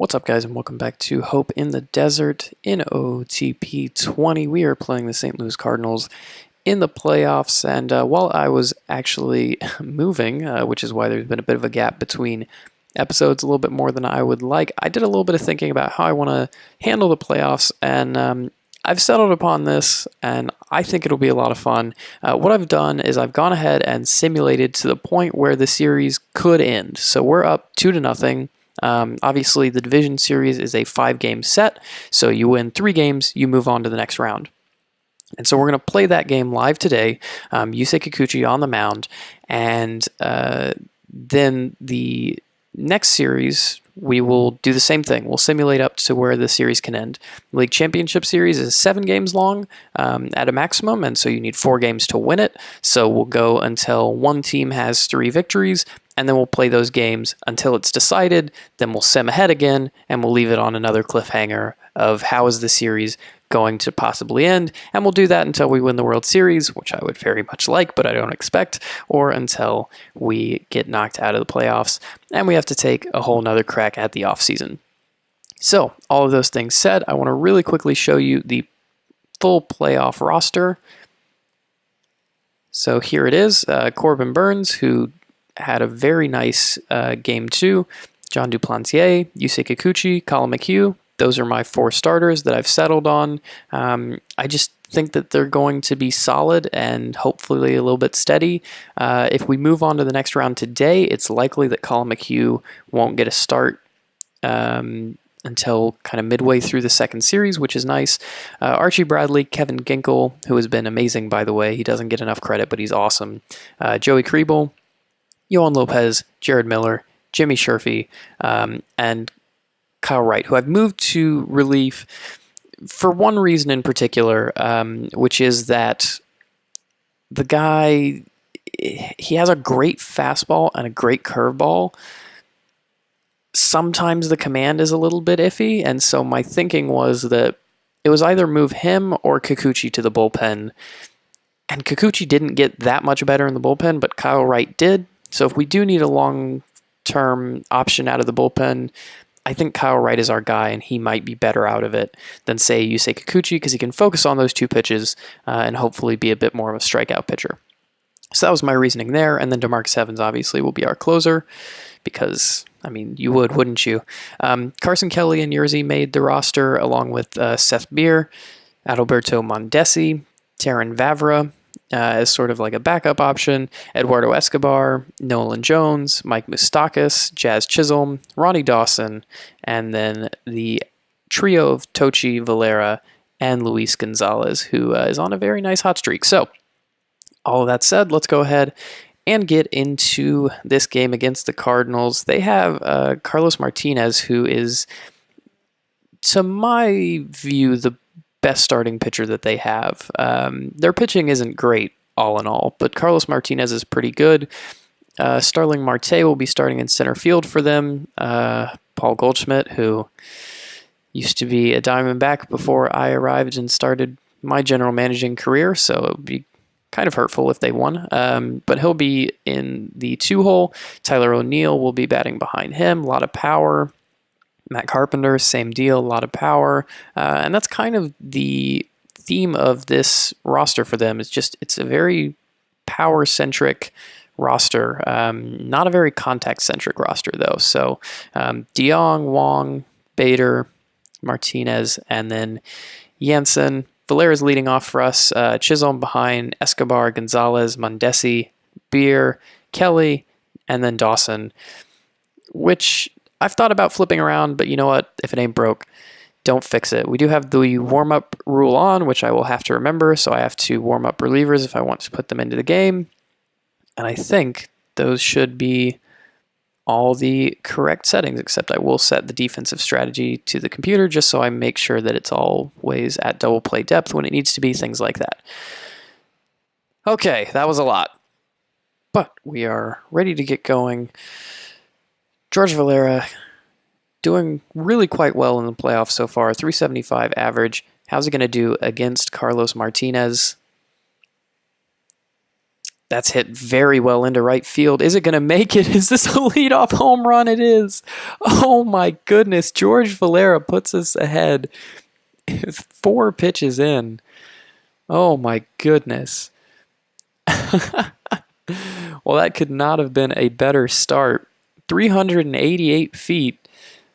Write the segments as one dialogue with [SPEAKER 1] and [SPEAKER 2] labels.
[SPEAKER 1] What's up, guys, and welcome back to Hope in the Desert. In OOTP20, we are playing the St. Louis Cardinals in the playoffs, and while I was actually moving, which is why there's been a bit of a gap between episodes, a little bit more than I would like, I did a little bit of thinking about how I want to handle the playoffs, and I've settled upon this, and I think it'll be a lot of fun. What I've done is I've gone ahead and simulated to the point where the series could end. So we're up 2-0. Obviously, the division series is a 5-game set, so you win 3 games, you move on to the next round. And so we're going to play that game live today, Yusei Kikuchi on the mound, and then the next series, we will do the same thing. We'll simulate up to where the series can end. The League Championship Series is 7 games long at a maximum, and so you need 4 games to win it. So we'll go until one team has 3 victories, and then we'll play those games until it's decided. Then we'll sim ahead again, and we'll leave it on another cliffhanger of how is the series going to possibly end, and we'll do that until we win the World Series, which I would very much like, but I don't expect, or until we get knocked out of the playoffs, and we have to take a whole nother crack at the offseason. So, all of those things said, I want to really quickly show you the full playoff roster. So here it is, Corbin Burns, who had a very nice Game 2, John Duplantier, Yusei Kikuchi, Colin McHugh. Those are my 4 starters that I've settled on. I just think that they're going to be solid and hopefully a little bit steady. If we move on to the next round today, it's likely that Colin McHugh won't get a start until kind of midway through the second series, which is nice. Archie Bradley, Kevin Ginkel, who has been amazing, by the way. He doesn't get enough credit, but he's awesome. Joey Kriebel, Yohan Lopez, Jared Miller, Jimmy Sherfy, and Kyle Wright, who I've moved to relief for one reason in particular, which is that the guy, he has a great fastball and a great curveball. Sometimes the command is a little bit iffy, and so my thinking was that it was either move him or Kikuchi to the bullpen, and Kikuchi didn't get that much better in the bullpen, but Kyle Wright did. So if we do need a long-term option out of the bullpen, I think Kyle Wright is our guy, and he might be better out of it than, say, Yusei Kikuchi, because he can focus on those 2 pitches and hopefully be a bit more of a strikeout pitcher. So that was my reasoning there, and then DeMarcus Evans obviously will be our closer, because, I mean, you would, wouldn't you? Carson Kelly and Yerzy made the roster, along with Seth Beer, Adalberto Mondesi, Taron Vavra, as sort of like a backup option, Eduardo Escobar, Nolan Jones, Mike Moustakas, Jazz Chisholm, Ronnie Dawson, and then the trio of Tochi, Valera, and Luis Gonzalez, who is on a very nice hot streak. So, all of that said, let's go ahead and get into this game against the Cardinals. They have Carlos Martinez, who is, to my view, the best starting pitcher that they have. Their pitching isn't great, all in all, but Carlos Martinez is pretty good. Starling Marte will be starting in center field for them. Paul Goldschmidt, who used to be a Diamondback before I arrived and started my general managing career, so it would be kind of hurtful if they won. But he'll be in the 2-hole. Tyler O'Neill will be batting behind him. A lot of power. Matt Carpenter, same deal, a lot of power. And that's kind of the theme of this roster for them. It's a very power-centric roster. Not a very contact-centric roster, though. So DeYoung, Wong, Bader, Martinez, and then Jansen. Valera's leading off for us. Chisholm behind Escobar, Gonzalez, Mondesi, Beer, Kelly, and then Dawson, which I've thought about flipping around, but you know what? If it ain't broke, don't fix it. We do have the warm-up rule on, which I will have to remember, so I have to warm up relievers if I want to put them into the game. And I think those should be all the correct settings, except I will set the defensive strategy to the computer just so I make sure that it's always at double play depth when it needs to be, things like that. Okay, that was a lot. But we are ready to get going. George Valera doing really quite well in the playoffs so far, 375 average. How's he going to do against Carlos Martinez? That's hit very well into right field. Is it going to make it? Is this a leadoff home run? It is. Oh my goodness. George Valera puts us ahead 4 pitches in. Oh my goodness. Well, that could not have been a better start. 388 feet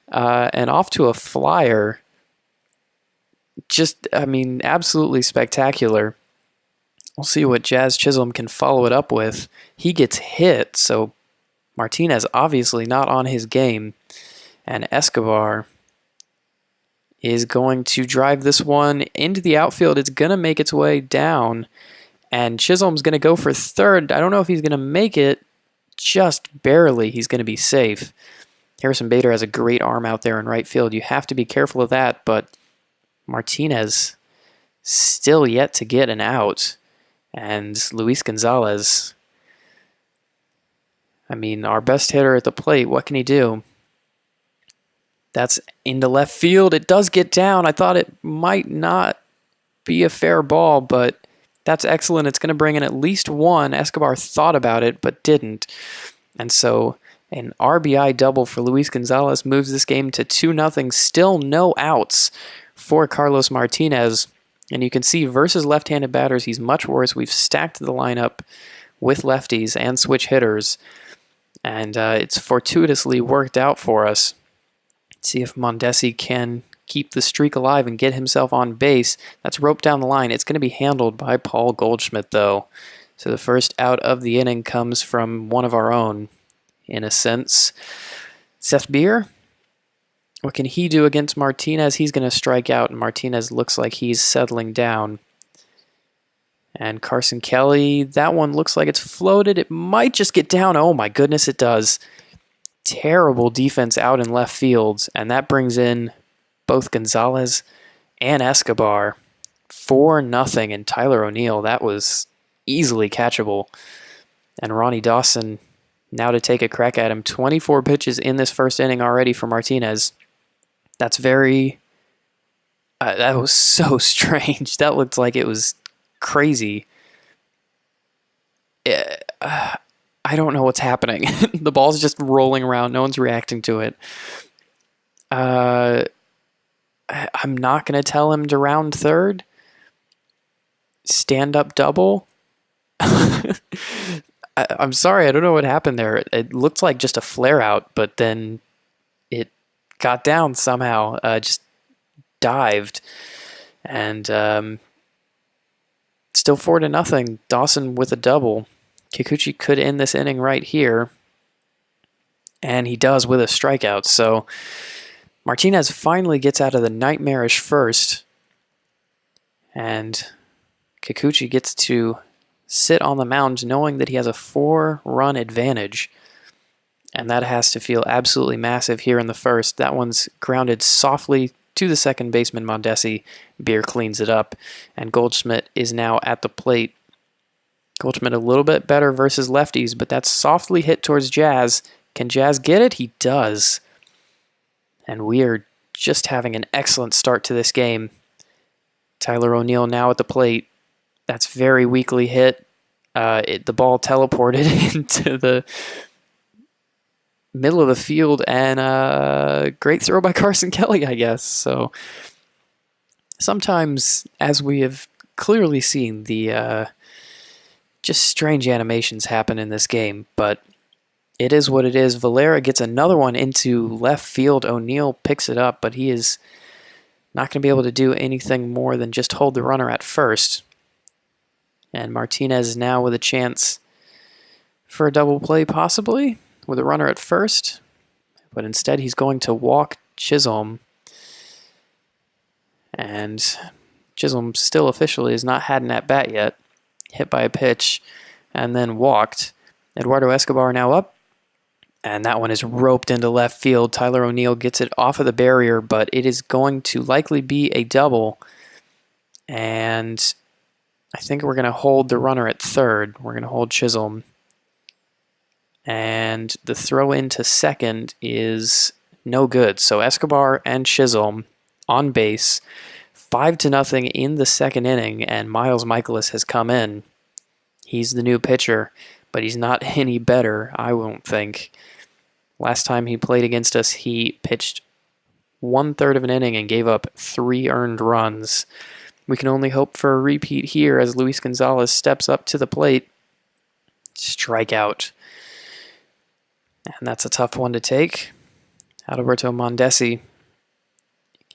[SPEAKER 1] and off to a flyer. Just, I mean, absolutely spectacular. We'll see what Jazz Chisholm can follow it up with. He gets hit, so Martinez obviously not on his game. And Escobar is going to drive this one into the outfield. It's going to make its way down. And Chisholm's going to go for third. I don't know if he's going to make it. Just barely. He's going to be safe. Harrison Bader has a great arm out there in right field. You have to be careful of that, but Martinez still yet to get an out. And Luis Gonzalez, I mean, our best hitter at the plate, what can he do? That's into left field. It does get down. I thought it might not be a fair ball, but that's excellent. It's going to bring in at least one. Escobar thought about it, but didn't. And so an RBI double for Luis Gonzalez moves this game to 2-0. Still no outs for Carlos Martinez. And you can see versus left-handed batters, he's much worse. We've stacked the lineup with lefties and switch hitters. And it's fortuitously worked out for us. Let's see if Mondesi can keep the streak alive and get himself on base. That's roped down the line. It's going to be handled by Paul Goldschmidt, though. So the first out of the inning comes from one of our own, in a sense. Seth Beer, what can he do against Martinez? He's going to strike out, and Martinez looks like he's settling down. And Carson Kelly, that one looks like it's floated. It might just get down. Oh my goodness, it does. Terrible defense out in left field, and that brings in both Gonzalez and Escobar. 4-0, and Tyler O'Neill, that was easily catchable. And Ronnie Dawson now to take a crack at him. 24 pitches in this first inning already for Martinez. That's very... that was so strange. That looked like it was crazy. I don't know what's happening. The ball's just rolling around. No one's reacting to it. I'm not going to tell him to round third. Stand-up double. I'm sorry. I don't know what happened there. It looked like just a flare-out, but then it got down somehow. Just dived. And still 4-0. Dawson with a double. Kikuchi could end this inning right here. And he does with a strikeout. So Martinez finally gets out of the nightmarish first. And Kikuchi gets to sit on the mound knowing that he has a 4-run advantage. And that has to feel absolutely massive here in the first. That one's grounded softly to the second baseman, Mondesi. Beer cleans it up. And Goldschmidt is now at the plate. Goldschmidt a little bit better versus lefties, but that's softly hit towards Jazz. Can Jazz get it? He does. And we are just having an excellent start to this game. Tyler O'Neill now at the plate. That's very weakly hit. The ball teleported into the middle of the field, and great throw by Carson Kelly, I guess. So sometimes, as we have clearly seen, the just strange animations happen in this game, but it is what it is. Valera gets another one into left field. O'Neill picks it up, but he is not going to be able to do anything more than just hold the runner at first. And Martinez is now with a chance for a double play, possibly, with a runner at first. But instead, he's going to walk Chisholm. And Chisholm still officially has not had an at-bat yet. Hit by a pitch and then walked. Eduardo Escobar now up. And that one is roped into left field. Tyler O'Neill gets it off of the barrier, but it is going to likely be a double. And I think we're going to hold the runner at third. We're going to hold Chisholm. And the throw into second is no good. So Escobar and Chisholm on base. 5-0 in the second inning, and Miles Michaelis has come in. He's the new pitcher, but he's not any better, I won't think. Last time he played against us, he pitched 1/3 of an inning and gave up 3 earned runs. We can only hope for a repeat here as Luis Gonzalez steps up to the plate. Strikeout. And that's a tough one to take. Adalberto Mondesi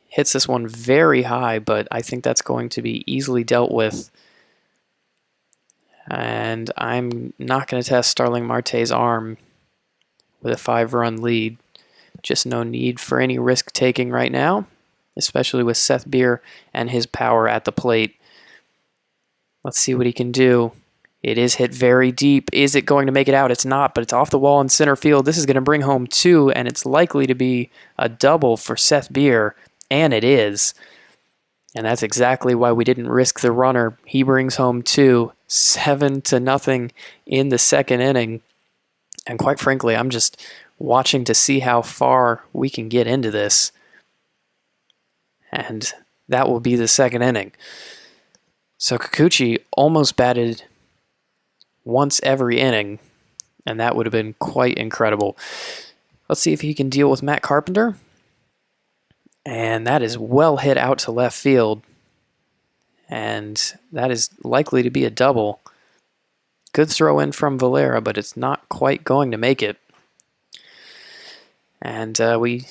[SPEAKER 1] hits this one very high, but I think that's going to be easily dealt with. And I'm not going to test Starling Marte's arm with a 5-run lead. Just no need for any risk-taking right now, especially with Seth Beer and his power at the plate. Let's see what he can do. It is hit very deep. Is it going to make it out? It's not, but it's off the wall in center field. This is going to bring home 2, and it's likely to be a double for Seth Beer, and it is. And that's exactly why we didn't risk the runner. He brings home 2, 7-0 in the second inning. And quite frankly, I'm just watching to see how far we can get into this. And that will be the second inning. So Kikuchi almost batted once every inning, and that would have been quite incredible. Let's see if he can deal with Matt Carpenter. And that is well hit out to left field. And that is likely to be a double. Good throw in from Valera, but it's not quite going to make it. And we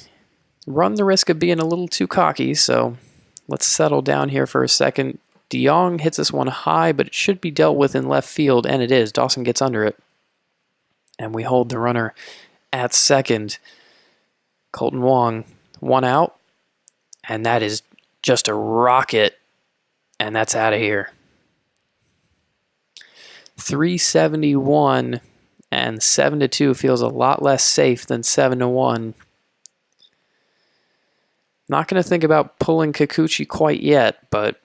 [SPEAKER 1] run the risk of being a little too cocky, so let's settle down here for a second. DeYoung hits this one high, but it should be dealt with in left field, and it is. Dawson gets under it. And we hold the runner at second. Colton Wong, 1 out. And that is just a rocket. And that's out of here. 371 and 7-2 feels a lot less safe than 7-1. Not going to think about pulling Kikuchi quite yet, but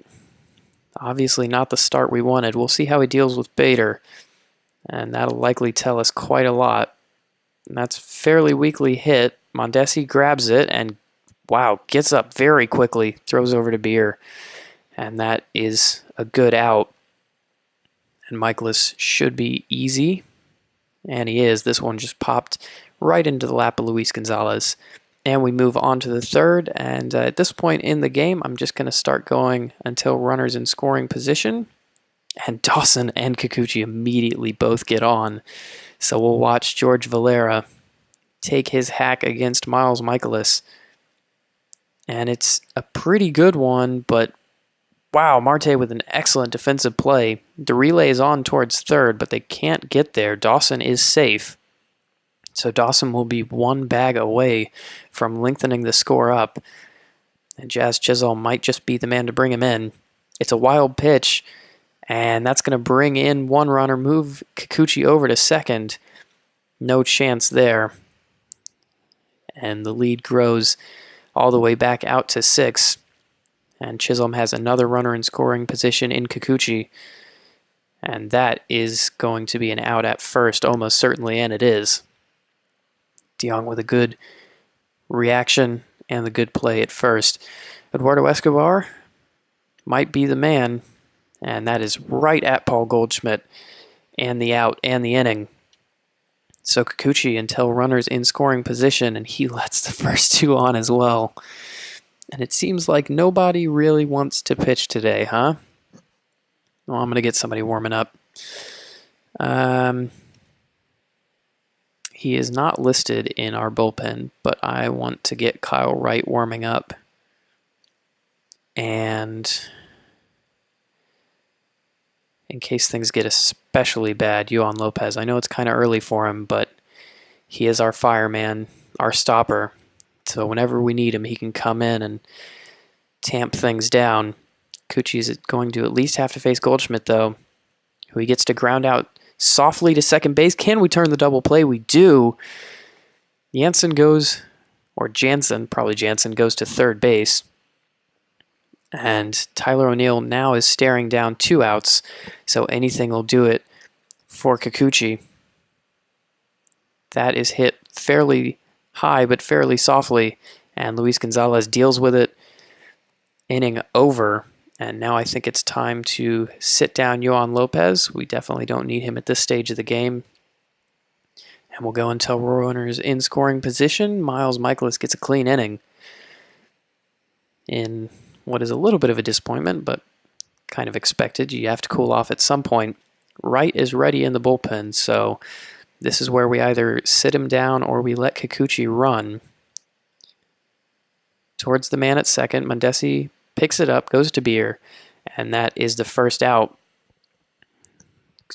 [SPEAKER 1] obviously not the start we wanted. We'll see how he deals with Bader, and that'll likely tell us quite a lot. And that's fairly weakly hit. Mondesi grabs it and, wow, gets up very quickly, throws over to Beer, and that is a good out. And Michaelis should be easy, and he is. This one just popped right into the lap of Luis Gonzalez. And we move on to the third, and at this point in the game, I'm just going to start going until runners in scoring position. And Dawson and Kikuchi immediately both get on. So we'll watch George Valera take his hack against Miles Michaelis. And it's a pretty good one, but wow, Marte with an excellent defensive play. The relay is on towards third, but they can't get there. Dawson is safe. So Dawson will be 1 bag away from lengthening the score up. And Jazz Chisholm might just be the man to bring him in. It's a wild pitch, and that's going to bring in 1 runner, move Kikuchi over to second. No chance there. And the lead grows all the way back out to 6. And Chisholm has another runner in scoring position in Kikuchi. And that is going to be an out at first, almost certainly, and it is. DeYoung with a good reaction and the good play at first. Eduardo Escobar might be the man, and that is right at Paul Goldschmidt, and the out and the inning. So Kikuchi until runners in scoring position, and he lets the first 2 on as well. And it seems like nobody really wants to pitch today, huh? Well, I'm going to get somebody warming up. He is not listed in our bullpen, but I want to get Kyle Wright warming up. And in case things get especially bad, Yohan Lopez. I know it's kind of early for him, but he is our fireman, our stopper. So whenever we need him, he can come in and tamp things down. Kikuchi's going to at least have to face Goldschmidt, though, who he gets to ground out softly to second base. Can we turn the double play? We do. Jansen goes to third base. And Tyler O'Neill now is staring down 2 outs, so anything will do it for Kikuchi. That is hit fairly high, but fairly softly, and Luis Gonzalez deals with it. Inning over, And now I think it's time to sit down Yohan Lopez. We definitely don't need him at this stage of the game. And we'll go until runners in scoring position. Miles Michaelis gets a clean inning in what is a little bit of a disappointment, but kind of expected. You have to cool off at some point. Wright is ready in the bullpen, so this is where we either sit him down or we let Kikuchi run. Towards the man at second, Mondesi picks it up, goes to Beer, and that is the first out.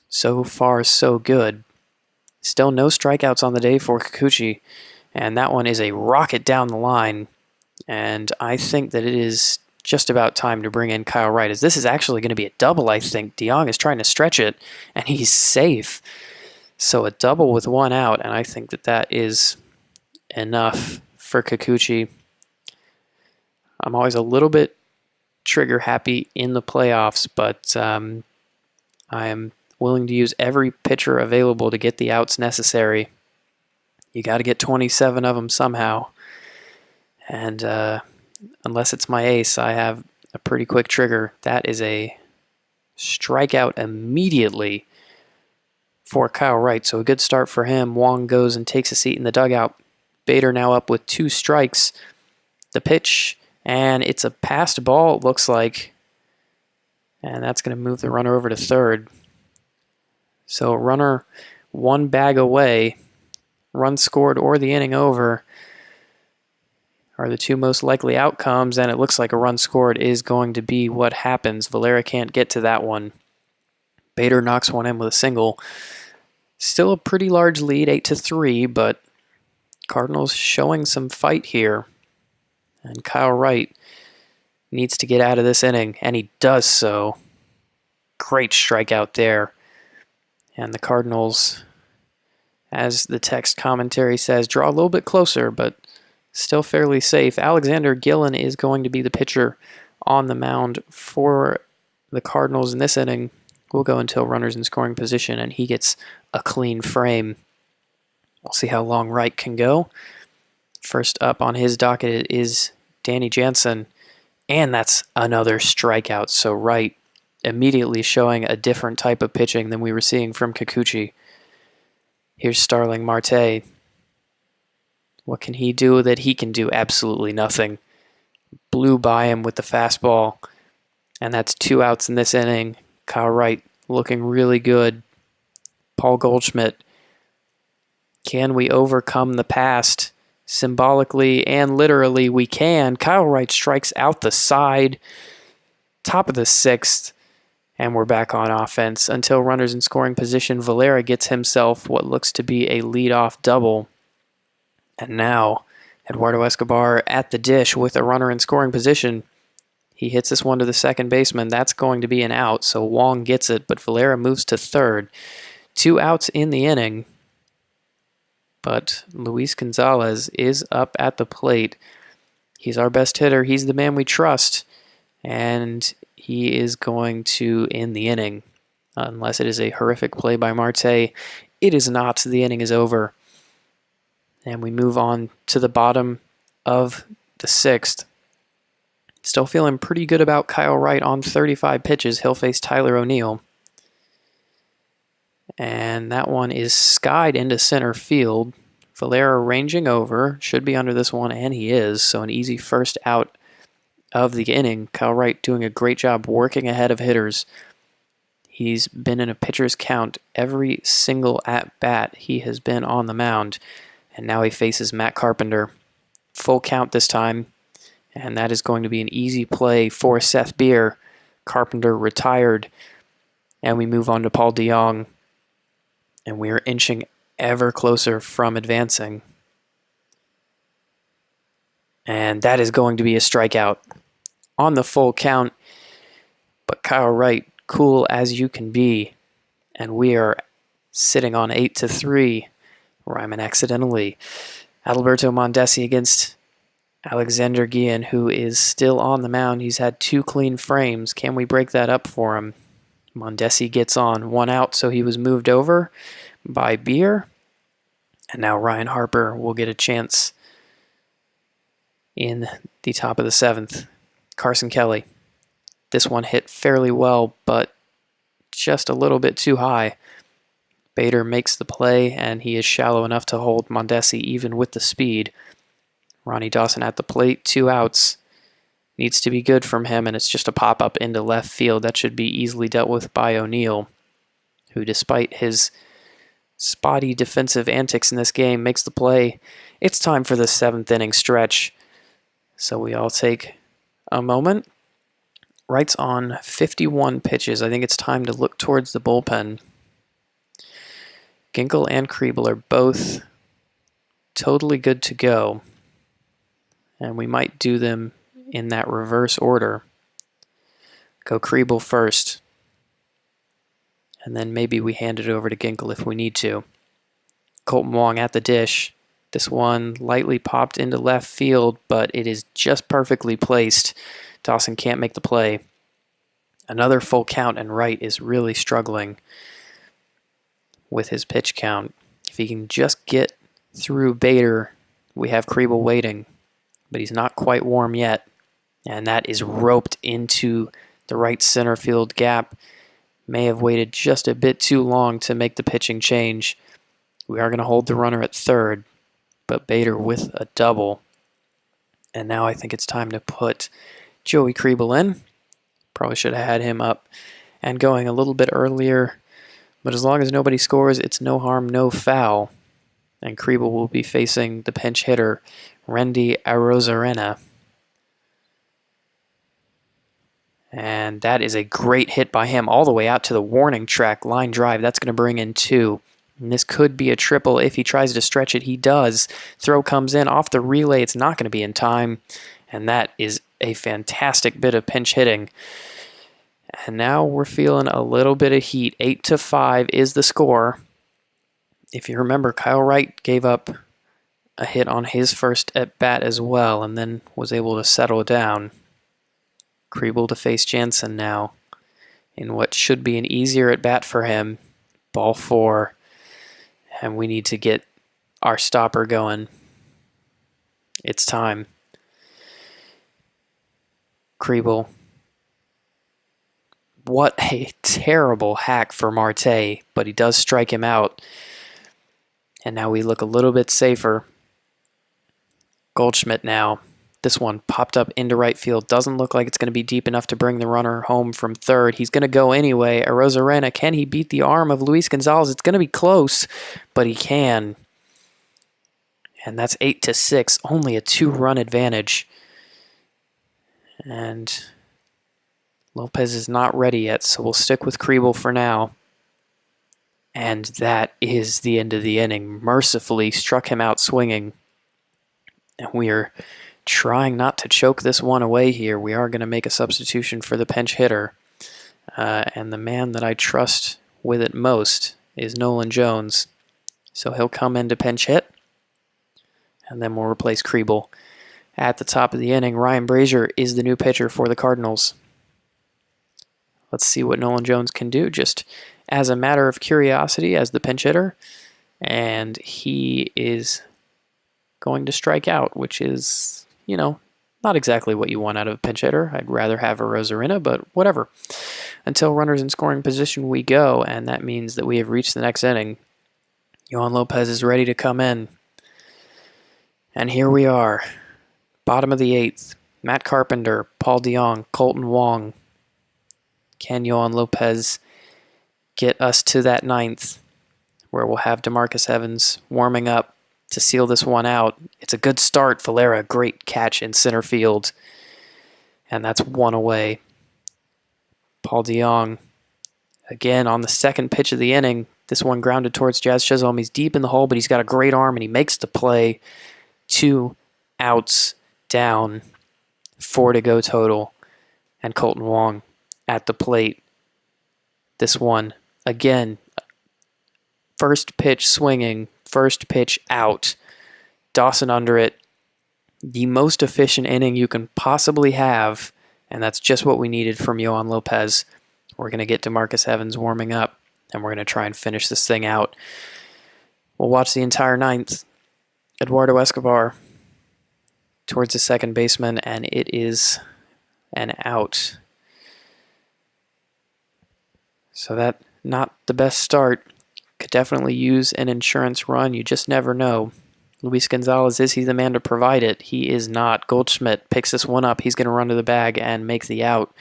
[SPEAKER 1] So far, so good. Still no strikeouts on the day for Kikuchi, and that one is a rocket down the line, and I think that it is just about time to bring in Kyle Wright, as this is actually going to be a double, I think. DeYoung is trying to stretch it, and he's safe. So a double with one out, and I think that that is enough for Kikuchi. I'm always a little bit trigger happy in the playoffs, but I am willing to use every pitcher available to get the outs necessary. You got to get 27 of them somehow. And unless it's my ace, I have a pretty quick trigger. That is a strikeout immediately for Kyle Wright. So a good start for him. Wong goes and takes a seat in the dugout. Bader now up with 2 strikes. The pitch, and it's a passed ball, it looks like. And that's going to move the runner over to third. So runner 1 bag away. Run scored or the inning over are the 2 most likely outcomes, and it looks like a run scored is going to be what happens. Valera can't get to that one. Bader knocks one in with a single. Still a pretty large lead, 8-3, but Cardinals showing some fight here. And Kyle Wright needs to get out of this inning, and he does so. Great strikeout there. And the Cardinals, as the text commentary says, draw a little bit closer, but still fairly safe. Alexander Gillen is going to be the pitcher on the mound for the Cardinals in this inning. We'll go until runners in scoring position, and he gets a clean frame. We'll see how long Wright can go. First up on his docket is Danny Jansen, and that's another strikeout. So Wright immediately showing a different type of pitching than we were seeing from Kikuchi. Here's Starling Marte. What can he do that he can do? Absolutely nothing. Blew by him with the fastball, and that's 2 outs in this inning. Kyle Wright looking really good. Paul Goldschmidt, can we overcome the past? Symbolically and literally, we can. Kyle Wright strikes out the side, top of the 6th, and we're back on offense. Until runners in scoring position, Valera gets himself what looks to be a leadoff double. And now, Eduardo Escobar at the dish with a runner in scoring position. He hits this one to the second baseman. That's going to be an out, so Wong gets it, but Valera moves to third. 2 outs in the inning. But Luis Gonzalez is up at the plate. He's our best hitter. He's the man we trust. And he is going to end the inning. Unless it is a horrific play by Marte. It is not. The inning is over. And we move on to the bottom of the 6th. Still feeling pretty good about Kyle Wright on 35 pitches. He'll face Tyler O'Neill. And that one is skied into center field. Valera ranging over. Should be under this one, and he is. So an easy first out of the inning. Kyle Wright doing a great job working ahead of hitters. He's been in a pitcher's count every single at-bat he has been on the mound. And now he faces Matt Carpenter. Full count this time. And that is going to be an easy play for Seth Beer. Carpenter retired. And we move on to Paul DeYoung. And we are inching ever closer from advancing. And that is going to be a strikeout on the full count. But Kyle Wright, cool as you can be. And we are sitting on 8-3. Ryman accidentally. Adalberto Mondesi against Alexander Guillen, who is still on the mound. He's had 2 clean frames. Can we break that up for him? Mondesi gets on 1 out, so he was moved over by Beer. And now Ryan Harper will get a chance in the top of the 7th. Carson Kelly This one hit fairly well, but just a little bit too high. Bader makes the play, and he is shallow enough to hold Mondesi even with the speed. Ronnie Dawson at the plate, 2 outs. Needs to be good from him, and it's just a pop-up into left field. That should be easily dealt with by O'Neill, who, despite his spotty defensive antics in this game, makes the play. It's time for the 7th inning stretch. So we all take a moment. Wright's on 51 pitches. I think it's time to look towards the bullpen. Ginkel and Kriebel are both totally good to go. And we might do them in that reverse order. Go Kriebel first. And then maybe we hand it over to Ginkel if we need to. Colton Wong at the dish. This one lightly popped into left field, but it is just perfectly placed. Dawson can't make the play. Another full count, and Wright is really struggling with his pitch count. If he can just get through Bader, we have Kriebel waiting, but he's not quite warm yet. And that is roped into the right center field gap. May have waited just a bit too long to make the pitching change. We are going to hold the runner at third, but Bader with a double. And now I think it's time to put Joey Kriebel in. Probably should have had him up and going a little bit earlier. But as long as nobody scores, it's no harm, no foul. And Kriebel will be facing the pinch hitter, Randy Arozarena. And that is a great hit by him all the way out to the warning track. Line drive, that's going to bring in 2. And this could be a triple if he tries to stretch it. He does. Throw comes in off the relay. It's not going to be in time. And that is a fantastic bit of pinch hitting. And now we're feeling a little bit of heat. 8-5 is the score. If you remember, Kyle Wright gave up a hit on his first at-bat as well and then was able to settle down. Kriebel to face Jansen now in what should be an easier at-bat for him. Ball 4. And we need to get our stopper going. It's time. Kriebel. What a terrible hack for Marte, but he does strike him out. And now we look a little bit safer. Goldschmidt now. This one popped up into right field. Doesn't look like it's going to be deep enough to bring the runner home from third. He's going to go anyway. Arozarena, can he beat the arm of Luis Gonzalez? It's going to be close, but he can. And that's 8-6. Only a 2-run advantage. And Lopez is not ready yet, so we'll stick with Kriebel for now. And that is the end of the inning. Mercifully struck him out swinging. And we are trying not to choke this one away here. We are going to make a substitution for the pinch hitter. And the man that I trust with it most is Nolan Jones. So he'll come in to pinch hit. And then we'll replace Kriebel. At the top of the inning, Ryan Brazier is the new pitcher for the Cardinals. Let's see what Nolan Jones can do, just as a matter of curiosity as the pinch hitter. And he is going to strike out, which is, not exactly what you want out of a pinch hitter. I'd rather have a Arozarena, but whatever. Until runners in scoring position we go, and that means that we have reached the next inning. Yohan Lopez is ready to come in. And here we are. Bottom of the 8th. Matt Carpenter, Paul DeYoung, Colton Wong. Can Yohan Lopez get us to that 9th, where we'll have DeMarcus Evans warming up to seal this one out? It's a good start. Valera, great catch in center field. And that's 1 away. Paul DeYoung, again on the second pitch of the inning. This one grounded towards Jazz Chisholm. He's deep in the hole, but he's got a great arm, and he makes the play. 2 outs down. 4 to go total. And Colton Wong at the plate. This one, again, first pitch swinging, first pitch out. Dawson under it. The most efficient inning you can possibly have, and that's just what we needed from Yohan Lopez. We're going to get DeMarcus Evans warming up, and we're going to try and finish this thing out. We'll watch the entire 9th. Eduardo Escobar towards the second baseman, and it is an out. So that, not the best start. Could definitely use an insurance run. You just never know. Luis Gonzalez, is he the man to provide it? He is not. Goldschmidt picks this one up. He's going to run to the bag and make the out.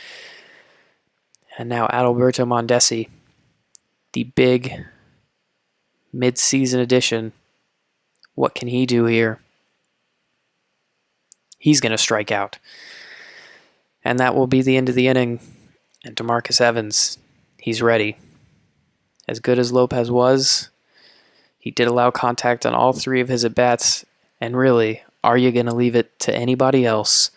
[SPEAKER 1] And now Adalberto Mondesi, the big mid-season addition. What can he do here? He's going to strike out. And that will be the end of the inning. And DeMarcus Evans, he's ready. As good as Lopez was, he did allow contact on all three of his at-bats. And really, are you going to leave it to anybody else?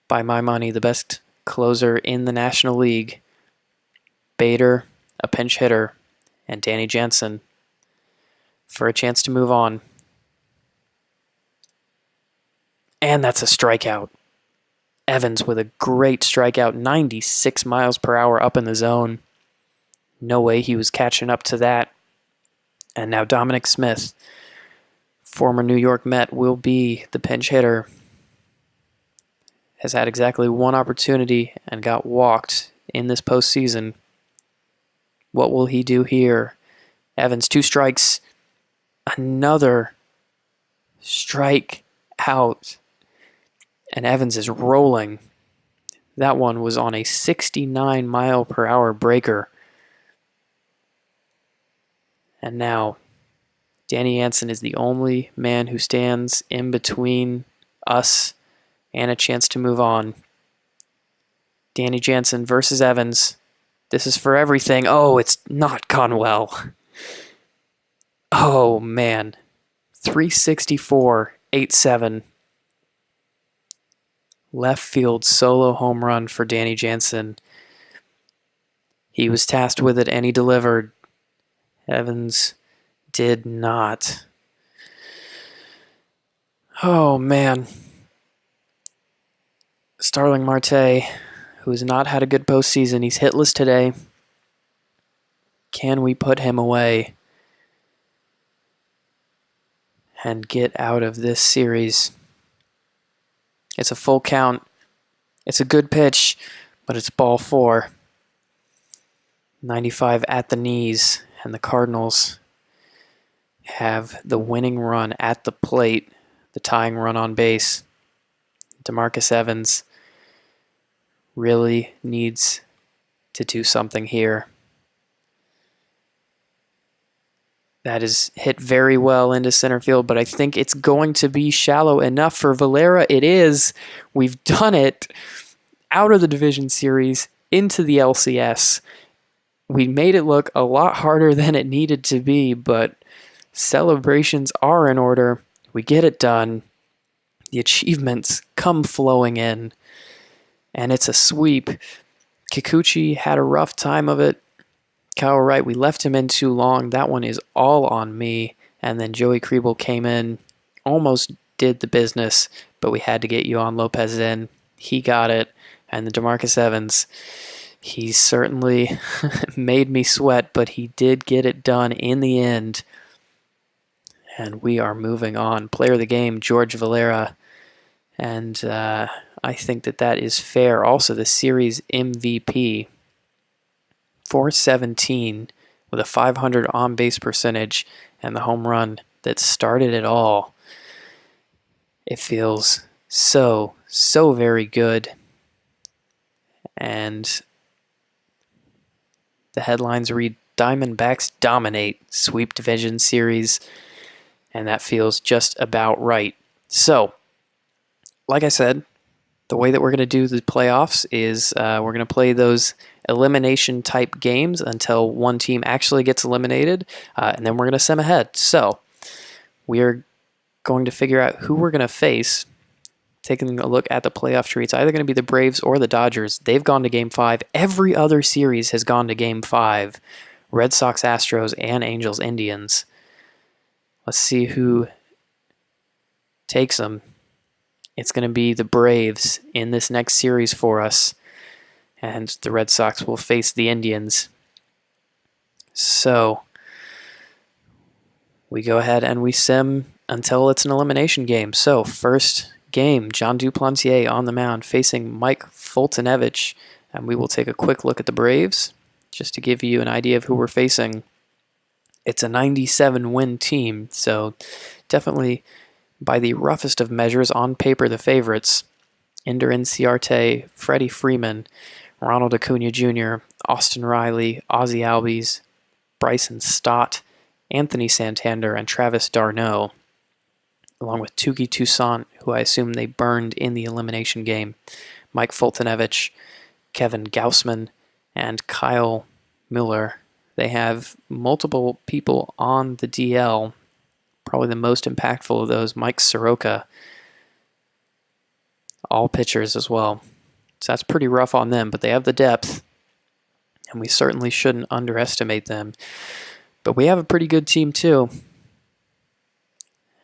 [SPEAKER 1] By my money, the best closer in the National League. Bader, a pinch hitter, and Danny Jansen for a chance to move on. And that's a strikeout. Evans with a great strikeout, 96 miles per hour up in the zone. No way he was catching up to that. And now Dominic Smith, former New York Met, will be the pinch hitter. Has had exactly one opportunity and got walked in this postseason. What will he do here? Evans, 2 strikes. Another strike out. And Evans is rolling. That one was on a 69 mile per hour breaker. And now, Danny Jansen is the only man who stands in between us and a chance to move on. Danny Jansen versus Evans. This is for everything. Oh, it's not gone well. Oh, man. 364, 8-7. Left field solo home run for Danny Jansen. He was tasked with it and he delivered. Evans did not. Oh, man. Starling Marte, who has not had a good postseason. He's hitless today. Can we put him away and get out of this series? It's a full count. It's a good pitch, but it's ball 4. 95 at the knees, and the Cardinals have the winning run at the plate, the tying run on base. DeMarcus Evans really needs to do something here. That is hit very well into center field, but I think it's going to be shallow enough for Valera. It is. We've done it. Out of the division series, into the LCS. We made it look a lot harder than it needed to be, but celebrations are in order. We get it done. The achievements come flowing in, and it's a sweep. Kikuchi had a rough time of it. Kyle Wright, we left him in too long. That one is all on me. And then Joey Kriebel came in, almost did the business, but we had to get Yohan Lopez in. He got it. And then DeMarcus Evans, he certainly made me sweat, but he did get it done in the end. And we are moving on. Player of the game, George Valera. And I think that is fair. Also, the series MVP. 417 with a 500 on-base percentage and the home run that started it all. It feels so very good. And the headlines read, Diamondbacks dominate sweep division series, and that feels just about right. So, like I said, the way that we're going to do the playoffs is we're going to play those elimination type games until one team actually gets eliminated, and then we're going to sim ahead. So we're going to figure out who we're going to face. Taking a look at the playoff tree, it's either going to be the Braves or the Dodgers. They've gone to Game 5. Every other series has gone to Game 5. Red Sox, Astros, and Angels, Indians. Let's see who takes them. It's going to be the Braves in this next series for us. And the Red Sox will face the Indians. So we go ahead and we sim until it's an elimination game. So first game, John Duplantier on the mound facing Mike Fultonevich. And we will take a quick look at the Braves. just to give you an idea of who we're facing, it's a 97-win team, so definitely by the roughest of measures, on paper, the favorites. Ender Inciarte, Freddie Freeman, Ronald Acuna Jr., Austin Riley, Ozzie Albies, Bryson Stott, Anthony Santander, and Travis d'Arnaud, along with Touki Toussaint, who I assume they burned in the elimination game, Mike Fultonevich, Kevin Gaussman, and Kyle Miller. They have multiple people on the DL. Probably the most impactful of those, Mike Soroka. All pitchers as well. So that's pretty rough on them, but they have the depth, and we certainly shouldn't underestimate them. But we have a pretty good team too.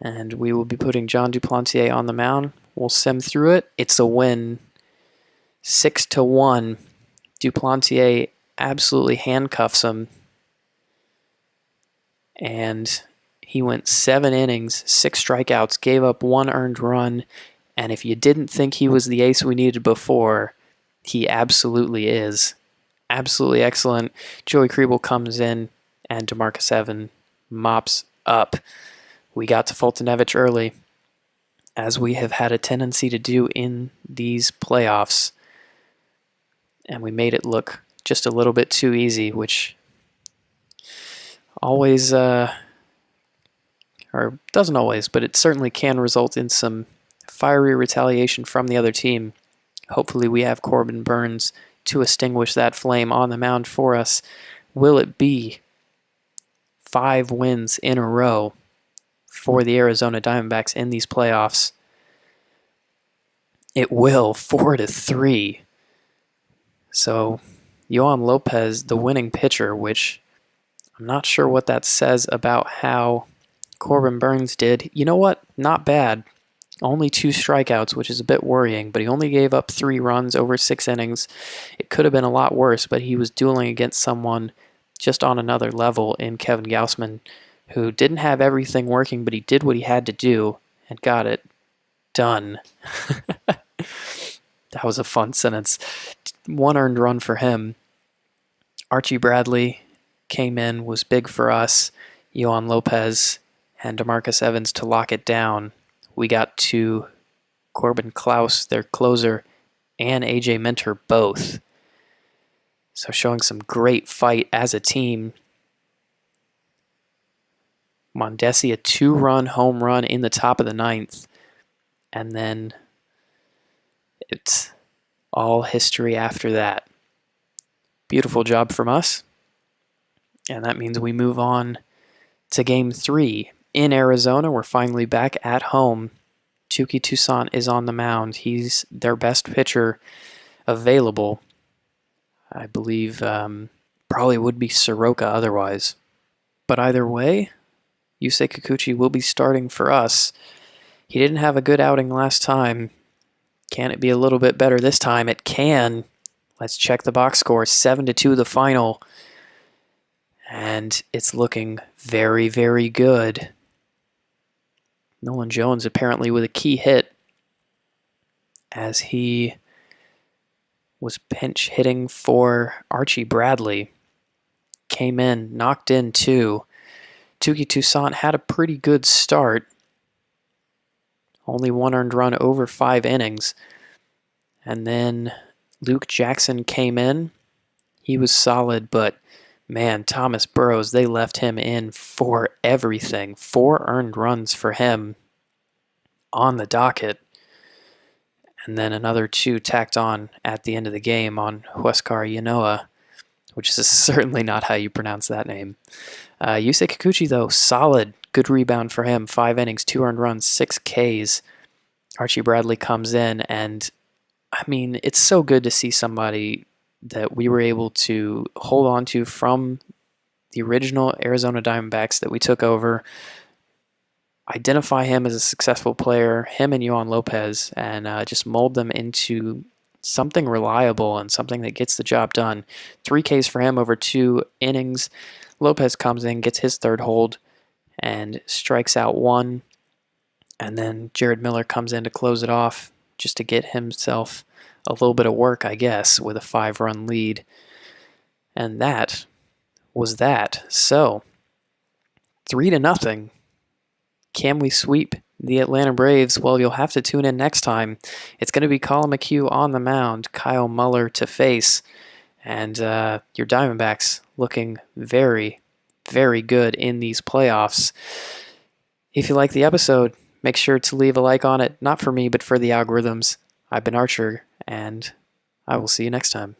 [SPEAKER 1] And we will be putting John Duplantier on the mound. We'll sim through it. It's a win. 6-1. Duplantier absolutely handcuffs him. And he went 7 innings, 6 strikeouts, gave up 1 earned run. And if you didn't think he was the ace we needed before, he absolutely is. Absolutely excellent. Joey Kriebel comes in, and DeMarcus Evans mops up. We got to Fultonevich early, as we have had a tendency to do in these playoffs. And we made it look just a little bit too easy, which always, or doesn't always, but it certainly can result in some fiery retaliation from the other team. Hopefully we have Corbin Burnes to extinguish that flame on the mound for us. Will it be 5 wins in a row for the Arizona Diamondbacks in these playoffs? It will, 4-3. So, Yohan Lopez, the winning pitcher, which I'm not sure what that says about how Corbin Burnes did. You know what? Not bad. Only 2 strikeouts, which is a bit worrying, but he only gave up 3 runs over 6 innings. It could have been a lot worse, but he was dueling against someone just on another level in Kevin Gaussman, who didn't have everything working, but he did what he had to do and got it done. That was a fun sentence. 1 earned run for him. Archie Bradley came in, was big for us. Yohan Lopez and DeMarcus Evans to lock it down. We got to Corbin Klaus, their closer, and AJ Minter both. So showing some great fight as a team. Mondesi, a 2-run home run in the top of the 9th. And then it's all history after that. Beautiful job from us. And that means we move on to Game 3. In Arizona, we're finally back at home. Touki Toussaint is on the mound. He's their best pitcher available. I believe probably would be Soroka otherwise. But either way, Yusei Kikuchi will be starting for us. He didn't have a good outing last time. Can it be a little bit better this time? It can. Let's check the box score. 7-2 the final. And it's looking very, very good. Nolan Jones apparently with a key hit as he was pinch hitting for Archie Bradley. Came in, knocked in 2. Touki Toussaint had a pretty good start. Only 1 earned run over 5 innings. And then Luke Jackson came in. He was solid, but man, Thomas Burrows, they left him in for everything. 4 earned runs for him on the docket. And then another 2 tacked on at the end of the game on Huescar Yanoa, which is certainly not how you pronounce that name. Yusei Kikuchi, though, solid. Good rebound for him. 5 innings, 2 earned runs, 6 Ks. Archie Bradley comes in, and I mean, it's so good to see somebody that we were able to hold on to from the original Arizona Diamondbacks that we took over, identify him as a successful player, him and Yohan Lopez, and just mold them into something reliable and something that gets the job done. 3 Ks for him over 2 innings. Lopez comes in, gets his 3rd hold, and strikes out 1. And then Jared Miller comes in to close it off just to get himself a little bit of work, I guess, with a 5-run lead. And that was that. So, 3-0. Can we sweep the Atlanta Braves? Well, you'll have to tune in next time. It's going to be Colin McHugh on the mound, Kyle Muller to face, and your Diamondbacks looking very, very good in these playoffs. If you like the episode, make sure to leave a like on it, not for me, but for the algorithms. I've been Archer, and I will see you next time.